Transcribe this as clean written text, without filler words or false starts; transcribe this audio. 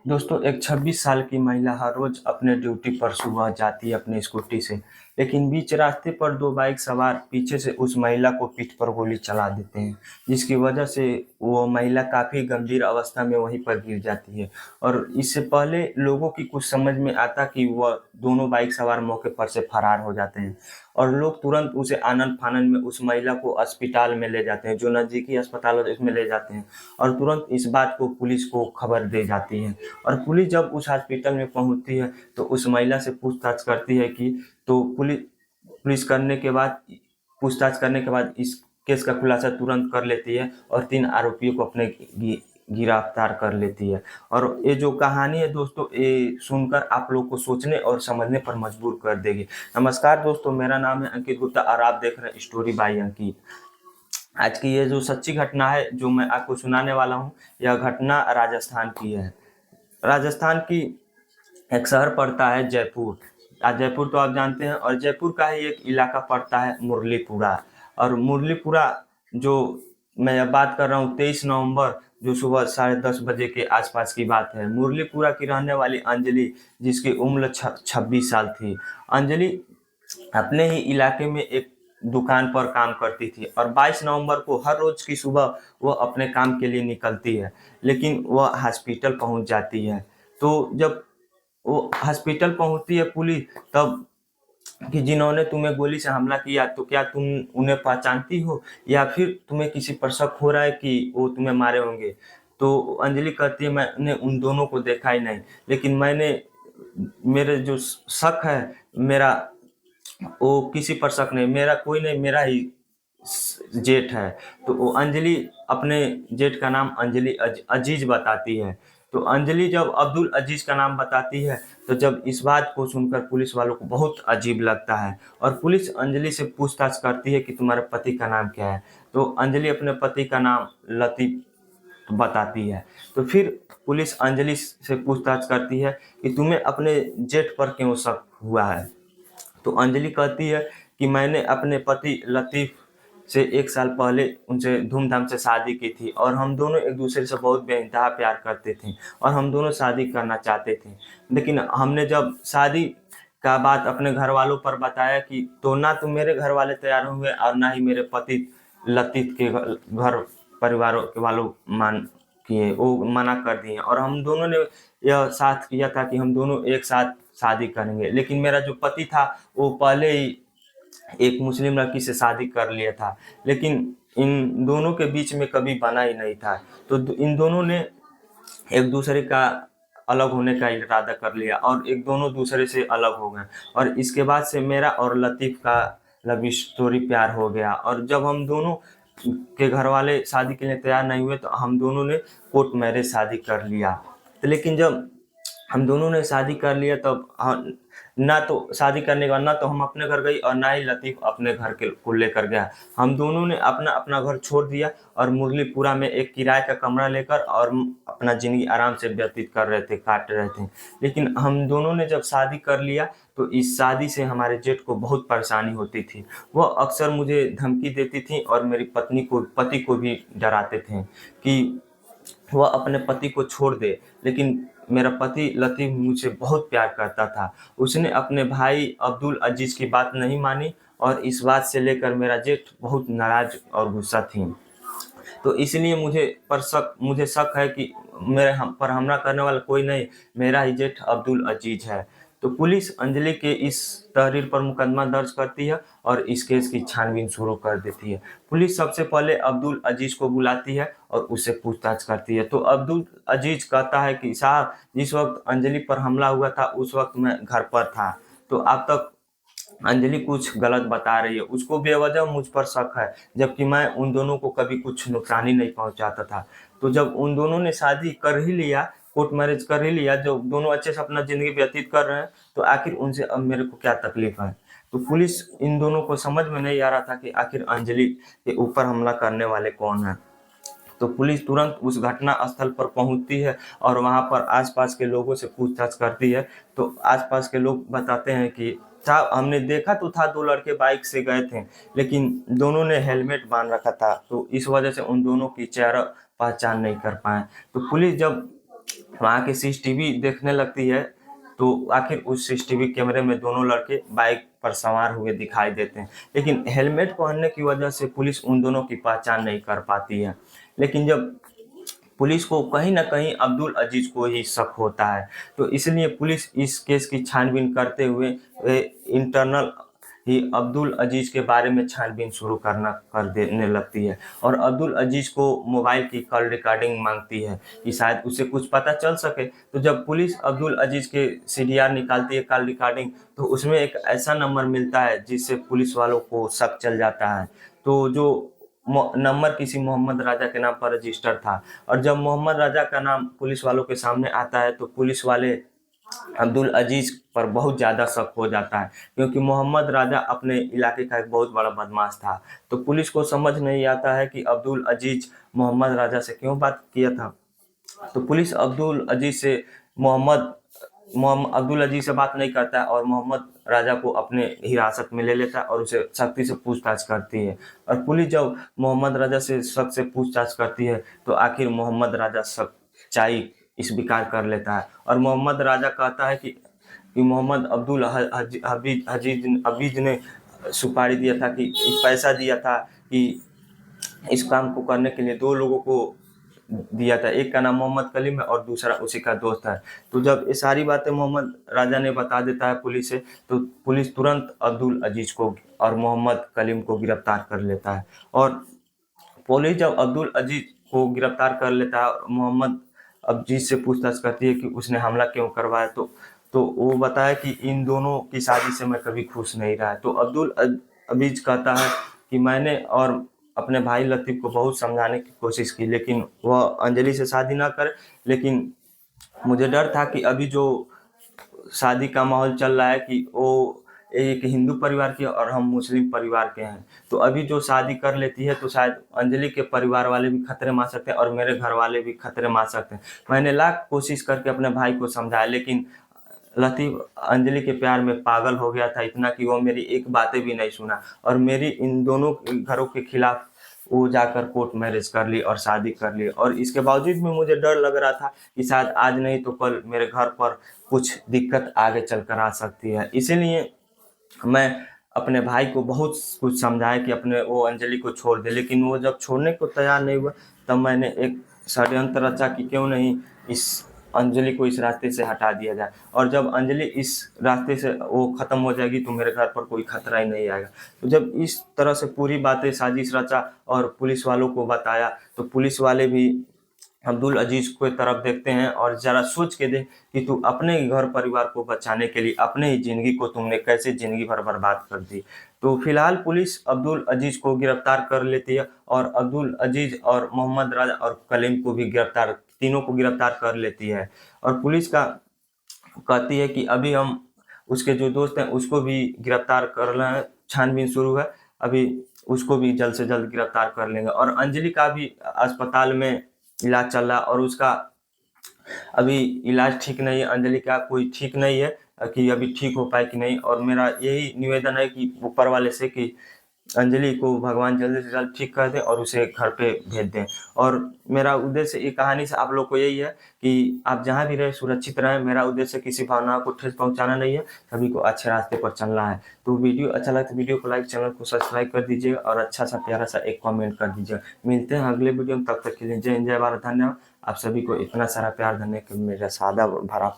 दोस्तों, एक 26 साल की महिला हर रोज अपने ड्यूटी पर सुबह जाती है अपनी स्कूटी से। लेकिन बीच रास्ते पर दो बाइक सवार पीछे से उस महिला को पीठ पर गोली चला देते हैं, जिसकी वजह से वो महिला काफी गंभीर अवस्था में वहीं पर गिर जाती है। और इससे पहले लोगों की कुछ समझ में आता कि वह दोनों बाइक सवार मौके पर से फरार हो जाते हैं। और लोग तुरंत उसे आनन फानन में उस महिला को अस्पताल में ले जाते हैं, जो नजदीकी अस्पताल है उसमें ले जाते हैं। और तुरंत इस बात को पुलिस को खबर दे जाती है। और पुलिस जब उस हॉस्पिटल में पहुंचती है तो उस महिला से पूछताछ करती है कि तो पुलिस पुलिस करने के बाद पूछताछ करने के बाद इस केस का खुलासा तुरंत कर लेती है और 3 आरोपियों को अपने गिरफ्तार कर लेती है। और ये जो कहानी है दोस्तों, ये सुनकर आप लोग को सोचने और समझने पर मजबूर कर देगी। नमस्कार दोस्तों, मेरा नाम है अंकित गुप्ता और आप देख रहे हैं स्टोरी बाय अंकित। आज की ये जो सच्ची घटना है जो मैं आपको सुनाने वाला हूँ, यह घटना राजस्थान की है। राजस्थान की एक शहर पड़ता है जयपुर। जयपुर तो आप जानते हैं, और जयपुर का ही एक इलाका पड़ता है मुरलीपुरा। और मुरलीपुरा जो मैं अब बात कर रहा हूँ 23 नवंबर, जो सुबह 10:30 बजे के आसपास की बात है। मुरलीपुरा की रहने वाली अंजलि, जिसकी उम्र 26 साल थी। अंजलि अपने ही इलाके में एक दुकान पर काम करती थी और 22 नवंबर को हर रोज की सुबह वह अपने काम के लिए निकलती है। लेकिन वह हॉस्पिटल पहुंच जाती है। तो जब वो हॉस्पिटल पहुंचती है पुलिस, तब कि जिन्होंने तुम्हें गोली से हमला किया तो क्या तुम उन्हें पहचानती हो, या फिर तुम्हें किसी पर शक हो रहा है कि वो तुम्हें मारे होंगे। तो अंजलि कहती है मैंने उन दोनों को देखा ही नहीं, लेकिन मैंने मेरे जो शक है मेरा, वो किसी पर शक नहीं, मेरा कोई नहीं, मेरा ही जेठ है। तो वो अंजलि अपने जेठ का नाम अंजलि अजीज बताती है। तो अंजलि जब अब्दुल अजीज का नाम बताती है, तो जब इस बात को सुनकर पुलिस वालों को बहुत अजीब लगता है। और पुलिस अंजलि से पूछताछ करती है कि तुम्हारे पति का नाम क्या है। तो अंजलि अपने पति का नाम लतीफ बताती है। तो फिर पुलिस अंजलि से पूछताछ करती है कि तुम्हें अपने जेठ पर क्यों शक हुआ है। तो अंजलि कहती है कि मैंने अपने पति लतीफ़ से 1 साल पहले उनसे धूमधाम से शादी की थी, और हम दोनों एक दूसरे से बहुत बेइंतहा प्यार करते थे और हम दोनों शादी करना चाहते थे। लेकिन हमने जब शादी का बात अपने घर वालों पर बताया कि तो ना तो मेरे घर वाले तैयार हुए और ना ही मेरे पति लतीफ़ के घर परिवारों के वालों मान किए, वो मना कर दिए। और हम दोनों ने यह साथ किया था कि हम दोनों एक साथ शादी करेंगे। लेकिन मेरा जो पति था वो पहले ही एक मुस्लिम लड़की से शादी कर लिया था। लेकिन इन दोनों के बीच में कभी बना ही नहीं था। तो इन दोनों ने एक दूसरे का अलग होने का इरादा कर लिया और एक दोनों दूसरे से अलग हो गए। और इसके बाद से मेरा और लतीफ़ का लव स्टोरी प्यार हो गया। और जब हम दोनों के घर वाले शादी के लिए तैयार नहीं हुए तो हम दोनों ने कोर्ट मैरिज शादी कर लिया। तो लेकिन जब हम दोनों ने शादी कर लिया तब ना तो शादी करने के बाद ना तो हम अपने घर गई और ना ही लतीफ़ अपने घर के को लेकर गया। हम दोनों ने अपना अपना घर छोड़ दिया और मुरलीपुरा में एक किराए का कमरा लेकर और अपना ज़िंदगी आराम से व्यतीत कर रहे थे, काट रहे थे। लेकिन हम दोनों ने जब शादी कर लिया तो इस शादी से हमारे जेठ को बहुत परेशानी होती थी। वह अक्सर मुझे धमकी देती थी और मेरी पति को भी डराते थे कि वह अपने पति को छोड़ दे। लेकिन मेरा पति लतीफ़ मुझसे बहुत प्यार करता था। उसने अपने भाई अब्दुल अजीज़ की बात नहीं मानी और इस बात से लेकर मेरा जेठ बहुत नाराज़ और गुस्सा थी। तो इसलिए मुझे शक है कि मेरे हम पर हमला करने वाला कोई नहीं, मेरा ही जेठ अब्दुल अजीज है। तो पुलिस अंजलि के इस तहरीर पर मुकदमा दर्ज करती है और इस केस की छानबीन शुरू कर देती है। पुलिस सबसे पहले अब्दुल अजीज को बुलाती है और उससे पूछताछ करती है। तो अब्दुल अजीज कहता है कि साहब, जिस वक्त अंजलि पर हमला हुआ था उस वक्त मैं घर पर था। तो अब तक अंजलि कुछ गलत बता रही है, उसको बेवजह मुझ पर शक है, जबकि मैं उन दोनों को कभी कुछ नुकसान ही नहीं पहुंचाता था। तो जब उन दोनों ने शादी कर ही लिया, कोर्ट मैरिज कर ही लिया, जो दोनों अच्छे से अपना जिंदगी व्यतीत कर रहे हैं, तो आखिर उनसे अब मेरे को क्या तकलीफ है। तो पुलिस इन दोनों को समझ में नहीं आ रहा था कि आखिर अंजलि के ऊपर हमला करने वाले कौन है। तो पुलिस तुरंत उस घटना स्थल पर पहुंचती है और वहां पर आसपास के लोगों से पूछताछ करती है। तो आसपास के लोग बताते हैं कि साहब, हमने देखा तो था 2 लड़के बाइक से गए थे, लेकिन दोनों ने हेलमेट बांध रखा था, तो इस वजह से उन दोनों की चेहरा पहचान नहीं कर पाए। तो पुलिस जब वहाँ के सीसीटीवी देखने लगती है, तो आखिर उस सीसीटीवी कैमरे में दोनों लड़के बाइक पर सवार हुए दिखाई देते हैं। लेकिन हेलमेट पहनने की वजह से पुलिस उन दोनों की पहचान नहीं कर पाती है। लेकिन जब पुलिस को कहीं न कहीं अब्दुल अजीज को ही शक होता है, तो इसलिए पुलिस इस केस की छानबीन करते हुए इंटरनल ही अब्दुल अजीज के बारे में छानबीन शुरू कर देने लगती है और अब्दुल अजीज को मोबाइल की कॉल रिकॉर्डिंग मांगती है कि शायद उसे कुछ पता चल सके। तो जब पुलिस अब्दुल अजीज के सीडीआर निकालती है, कॉल रिकॉर्डिंग, तो उसमें एक ऐसा नंबर मिलता है जिससे पुलिस वालों को शक चल जाता है। तो जो नंबर किसी मोहम्मद राजा के नाम पर रजिस्टर था, और जब मोहम्मद राजा का नाम पुलिस वालों के सामने आता है तो पुलिस वाले अब्दुल अजीज पर बहुत ज़्यादा शक हो जाता है, क्योंकि मोहम्मद राजा अपने इलाके का एक बहुत बड़ा बदमाश था। तो पुलिस को समझ नहीं आता है कि अब्दुल अजीज मोहम्मद राजा से क्यों बात किया था। तो पुलिस अब्दुल अजीज से मोहम्मद अब्दुल अजीज से बात नहीं करता है और मोहम्मद राजा को अपने हिरासत में ले लेता है और उसे सख्ती से पूछताछ करती है। और पुलिस जब मोहम्मद राजा से सख्त से पूछताछ करती है तो आखिर मोहम्मद राजा सच्चाई स्वीकार कर लेता है और मोहम्मद राजा कहता है कि मोहम्मद अब्दुल हबीज ने सुपारी दिया था, कि पैसा दिया था, कि इस काम को करने के लिए दो लोगों को दिया था, एक का नाम मोहम्मद कलीम है और दूसरा उसी का दोस्त है। तो जब ये सारी बातें मोहम्मद राजा ने बता देता है पुलिस से, तो पुलिस तुरंत अब्दुल अजीज को और मोहम्मद कलीम को गिरफ्तार कर लेता है। और पुलिस जब अब्दुल अजीज को गिरफ्तार कर लेता है और मोहम्मद अजीज से पूछताछ करती है कि उसने हमला क्यों करवाया, तो वो बताया कि इन दोनों की शादी से मैं कभी खुश नहीं रहा। तो अब्दुल अजीज कहता है कि मैंने और अपने भाई लतीफ़ को बहुत समझाने की कोशिश की, लेकिन वह अंजलि से शादी ना करे। लेकिन मुझे डर था कि अभी जो शादी का माहौल चल रहा है कि वो एक हिंदू परिवार की है और हम मुस्लिम परिवार के हैं, तो अभी जो शादी कर लेती है तो शायद अंजलि के परिवार वाले भी खतरे में आ सकते हैं और मेरे घर वाले भी खतरे में आ सकते हैं। मैंने लाख कोशिश करके अपने भाई को समझाया, लेकिन लतीफ़ अंजलि के प्यार में पागल हो गया था इतना कि वो मेरी एक बातें भी नहीं सुना और मेरी इन दोनों घरों के खिलाफ वो जाकर कोर्ट मैरिज कर ली और शादी कर ली। और इसके बावजूद भी मुझे डर लग रहा था कि शायद आज नहीं तो कल मेरे घर पर कुछ दिक्कत आगे चलकर आ सकती है। इसीलिए मैं अपने भाई को बहुत कुछ समझाया कि अपने वो अंजलि को छोड़ दे, लेकिन वो जब छोड़ने को तैयार नहीं हुआ, तब मैंने एक षड्यंत्र रचा कि क्यों नहीं इस अंजलि को इस रास्ते से हटा दिया जाए, और जब अंजलि इस रास्ते से वो ख़त्म हो जाएगी तो मेरे घर पर कोई खतरा ही नहीं आएगा। तो जब इस तरह से पूरी बातें साजिश रचा और पुलिस वालों को बताया, तो पुलिस वाले भी अब्दुल अजीज को तरफ देखते हैं और जरा सोच के देख कि तू अपने ही घर परिवार को बचाने के लिए अपने ही ज़िंदगी को तुमने कैसे ज़िंदगी भर बर्बाद कर दी। तो फिलहाल पुलिस अब्दुल अजीज को गिरफ्तार कर लेती है और अब्दुल अजीज और मोहम्मद राजा और कलीम को भी तीनों को गिरफ्तार कर लेती है। और पुलिस का कहती है कि अभी हम उसके जो दोस्त हैं उसको भी गिरफ्तार कर रहे हैं, छानबीन शुरू है, अभी उसको भी जल्द से जल्द गिरफ्तार कर लेंगे। और अंजलि का भी अस्पताल में इलाज चल रहा है और उसका अभी इलाज ठीक नहीं है, अंजलि का कोई ठीक नहीं है कि अभी ठीक हो पाए कि नहीं। और मेरा यही निवेदन है कि ऊपर वाले से कि अंजलि को भगवान जल्द से जल्द ठीक कर दें और उसे घर पे भेज दें। और मेरा उद्देश्य ये कहानी से आप लोग को यही है कि आप जहाँ भी रहें सुरक्षित रहें। मेरा उद्देश्य किसी भावना को ठेस पहुँचाना नहीं है, सभी को अच्छे रास्ते पर चलना है। तो वीडियो अच्छा लगे तो वीडियो को लाइक, चैनल को सब्सक्राइब कर दीजिएगा और अच्छा सा प्यारा सा एक कमेंट कर दीजिएगा। मिलते हैं अगले वीडियो में, तब तक के लिए जय हिंद जय भारत, धन्यवाद। आप सभी को इतना सारा प्यार देने के लिए मेरा सादा भरा